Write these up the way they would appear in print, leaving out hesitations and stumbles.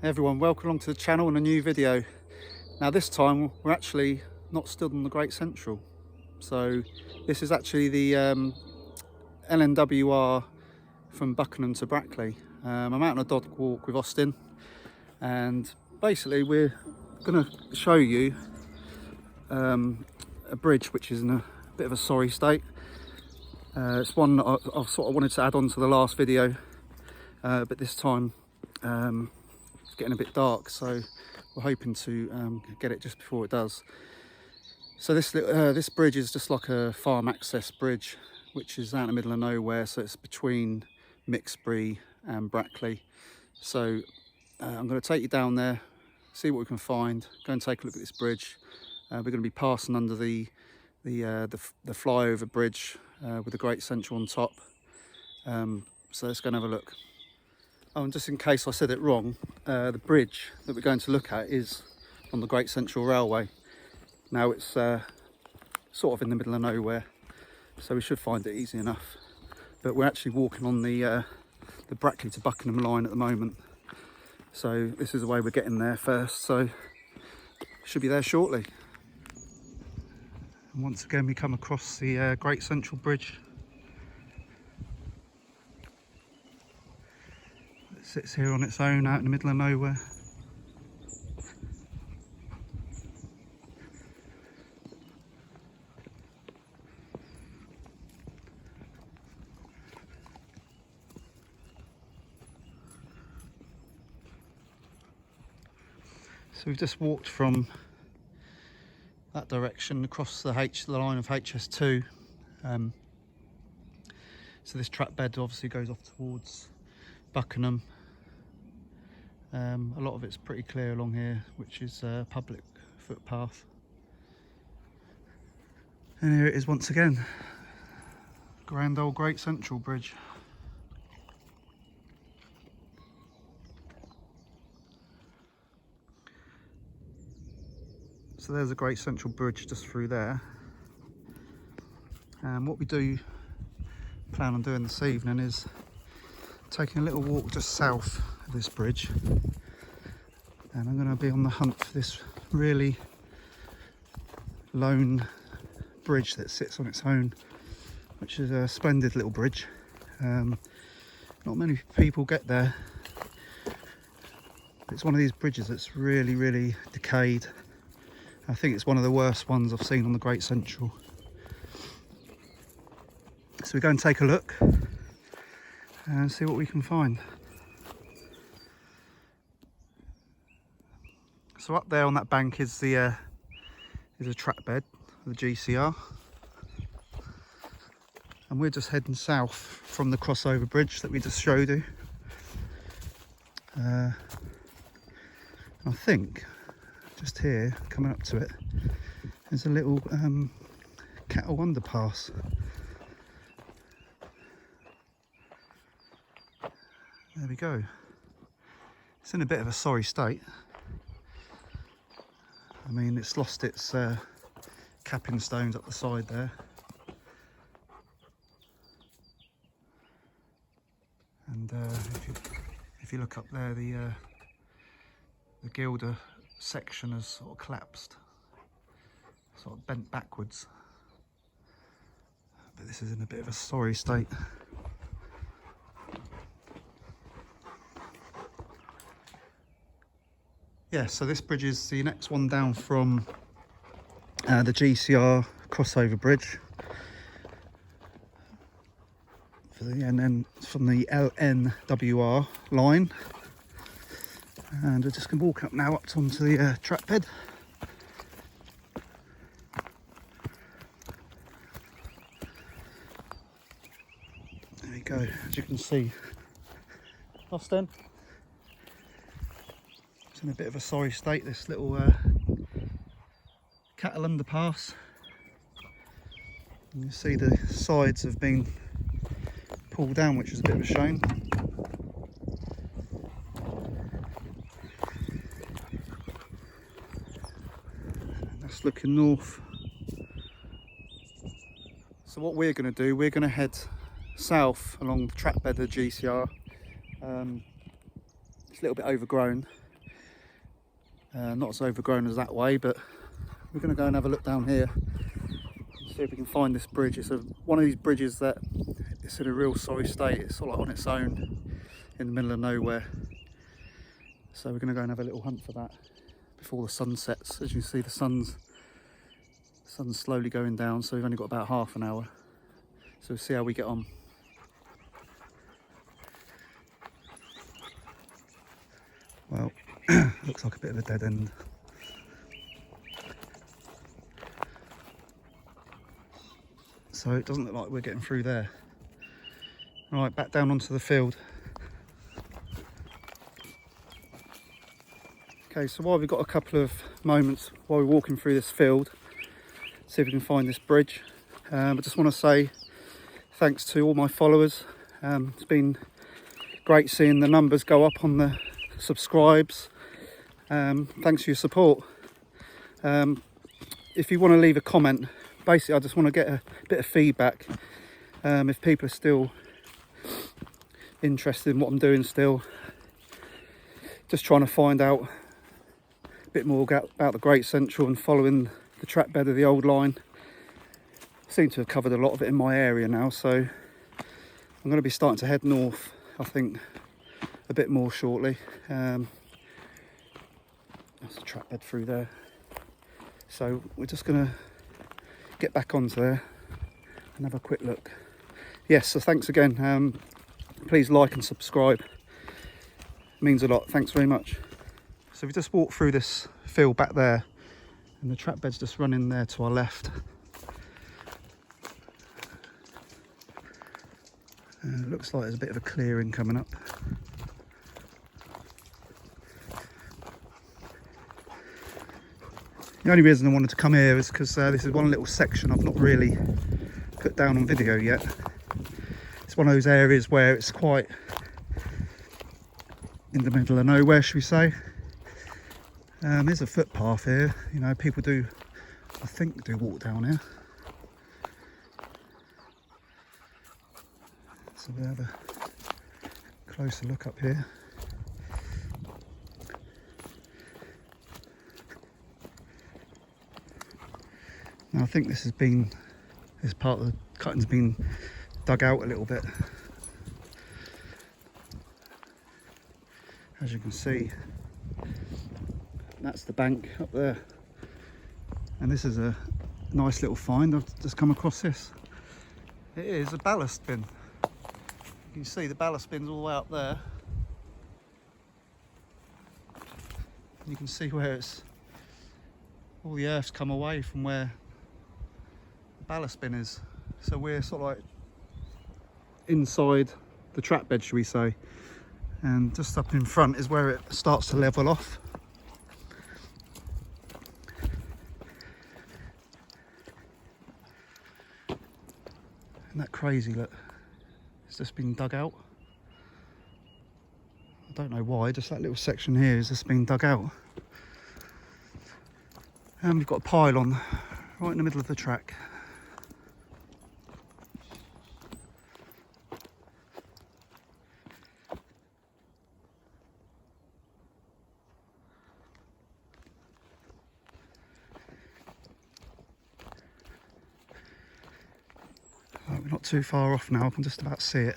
Everyone, welcome along to the channel and a new video. Now this time we're actually not stood on the Great Central. So this is actually the LNWR from Buckingham to Brackley. I'm out on a dog walk with Austin, and basically we're going to show you a bridge which is in a bit of a sorry state. It's one that I've sort of wanted to add on to the last video, but this time it's getting a bit dark, so we're hoping to get it just before it does. So this bridge is just like a farm access bridge, which is out in the middle of nowhere. So it's between Mixbury and Brackley. So I'm going to take you down there, see what we can find, go and take a look at this bridge. We're going to be passing under the flyover bridge with the Great Central on top. So let's go and have a look. Oh, and just in case I said it wrong, the bridge that we're going to look at is on the Great Central Railway. Now it's sort of in the middle of nowhere, so we should find it easy enough. But we're actually walking on the Brackley to Buckingham line at the moment. So this is the way we're getting there first, so should be there shortly. And once again we come across the Great Central Bridge. It sits here on its own out in the middle of nowhere. So we've just walked from that direction across the line of HS2. So this track bed obviously goes off towards Buckingham. A lot of it's pretty clear along here, which is a public footpath. And here it is once again, grand old Great Central Bridge. So there's a Great Central Bridge just through there. And what we do plan on doing this evening is taking a little walk just south of this bridge. And I'm going to be on the hunt for this really lone bridge that sits on its own, which is a splendid little bridge. Not many people get there. It's one of these bridges that's really decayed. I think it's one of the worst ones I've seen on the Great Central. So we go and take a look and see what we can find. So up there on that bank is a track bed, the GCR. And we're just heading south from the crossover bridge that we just showed you. I think just here, coming up to it, there's a little cattle underpass. There we go. It's in a bit of a sorry state. I mean, it's lost its capping stones up the side there. And if you look up there, the gilder section has sort of collapsed, sort of bent backwards. But this is in a bit of a sorry state. Yeah, so this bridge is the next one down from the GCR crossover bridge. And then from the LNWR line. And we're just going to walk up now up onto the track bed. There we go, as you can see. Austin. It's in a bit of a sorry state, this little cattle underpass. And you see the sides have been pulled down, which is a bit of a shame. And that's looking north. So what we're going to do, we're going to head south along the track bed of the GCR. It's a little bit overgrown. not as overgrown as that way, but we're going to go and have a look down here, see if we can find this bridge. It's one of these bridges that it's in a real sorry state. It's sort of on its own in the middle of nowhere. So we're going to go and have a little hunt for that before the sun sets. As you can see, the sun's slowly going down, so we've only got about half an hour. So we'll see how we get on. Well, looks like a bit of a dead end. So it doesn't look like we're getting through there. All right, back down onto the field. Okay, so while we've got a couple of moments while we're walking through this field, see if we can find this bridge. I just want to say thanks to all my followers. It's been great seeing the numbers go up on the subscribes. Thanks for your support. If you want to leave a comment, basically I just want to get a bit of feedback. If people are still interested in what I'm doing still, just trying to find out a bit more about the Great Central and following the track bed of the old line. I seem to have covered a lot of it in my area now, so I'm going to be starting to head north, I think, a bit more shortly. That's the track bed through there. So we're just going to get back onto there and have a quick look. Yes, so thanks again. Please like and subscribe. It means a lot. Thanks very much. So we just walked through this field back there, and the track bed's just running there to our left. Looks like there's a bit of a clearing coming up. The only reason I wanted to come here is because this is one little section I've not really put down on video yet. It's one of those areas where it's quite in the middle of nowhere, should we say. There's a footpath here, you know, people do, I think, do walk down here. So we'll have a closer look up here. Now I think this part of the cutting's been dug out a little bit. As you can see, that's the bank up there, and this is a nice little find. I've just come across this. It is a ballast bin. You can see the ballast bin's all the way up there. You can see where it's all the earth's come away from where the ballast bin is. So we're sort of like inside the track bed, should we say, and just up in front is where it starts to level off. Isn't that crazy? Look, it's just been dug out. I don't know why, just that little section here has just been dug out. And we've got a pylon right in the middle of the track. We're not too far off now, I can just about see it.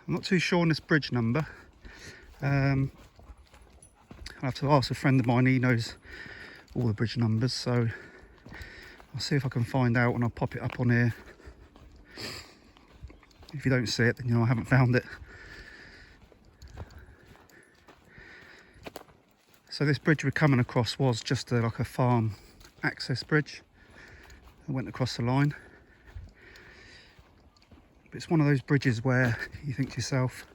I'm not too sure on this bridge number. I'll have to ask a friend of mine, he knows all the bridge numbers, so I'll see if I can find out and I'll pop it up on here. If you don't see it, then you know I haven't found it. So this bridge we're coming across was just like a farm access bridge. I went across the line. But it's one of those bridges where you think to yourself,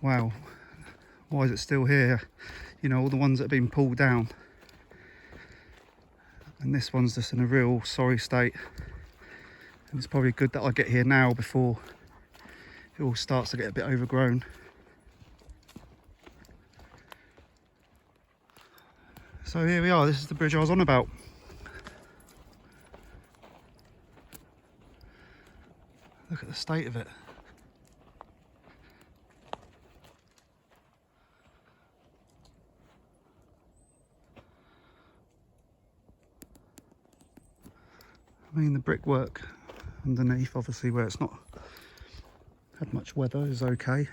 wow, why is it still here? You know, all the ones that have been pulled down. And this one's just in a real sorry state. And it's probably good that I get here now before it all starts to get a bit overgrown. So here we are, this is the bridge I was on about. Look at the state of it. I mean, the brickwork underneath, obviously where it's not had much weather, is okay.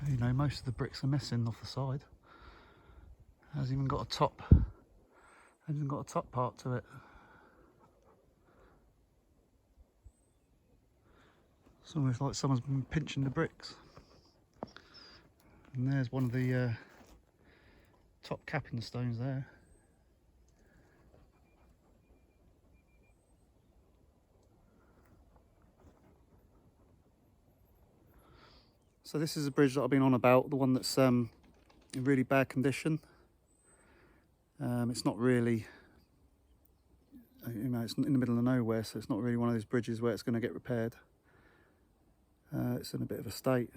You know, most of the bricks are missing off the side. Hasn't even got a top. Hasn't even got a top part to it. It's almost like someone's been pinching the bricks. And there's one of the top capping stones there. So this is a bridge that I've been on about, the one that's in really bad condition. It's not really, you know, it's in the middle of nowhere, so it's not really one of those bridges where it's going to get repaired. It's in a bit of a state.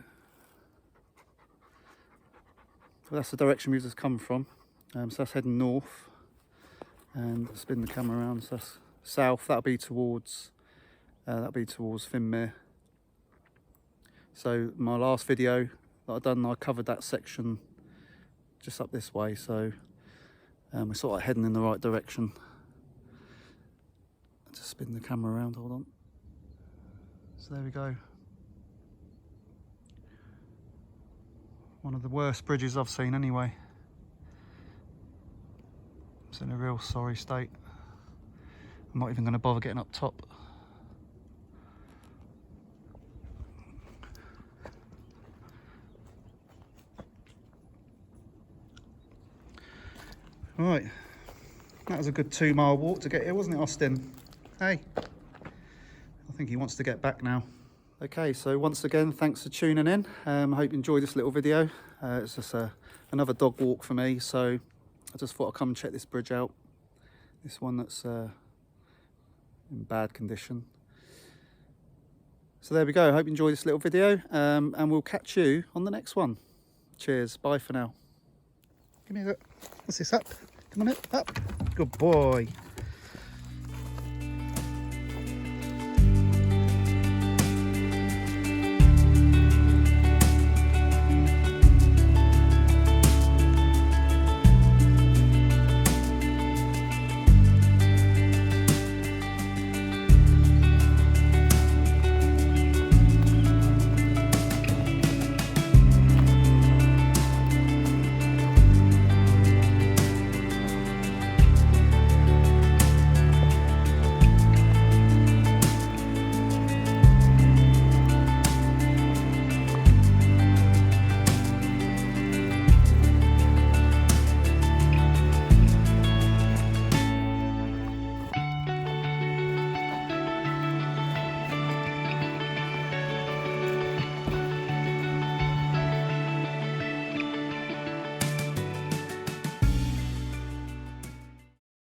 But that's the direction we've just come from. So that's heading north, and spin the camera around. So that's south. That'll be towards Finmere. So my last video that I've done, I covered that section just up this way. So we're sort of heading in the right direction. I'll just spin the camera around. Hold on. So there we go. One of the worst bridges I've seen anyway. It's in a real sorry state. I'm not even going to bother getting up top. Right, that was a good 2-mile walk to get here, wasn't it, Austin? Hey, I think he wants to get back now. Okay, so once again, thanks for tuning in. I hope you enjoyed this little video. It's just another dog walk for me, so I just thought I'd come and check this bridge out. This one that's in bad condition. So there we go. I hope you enjoyed this little video, and we'll catch you on the next one. Cheers, bye for now. Give me that. What's this, up? Come on, up. Good boy.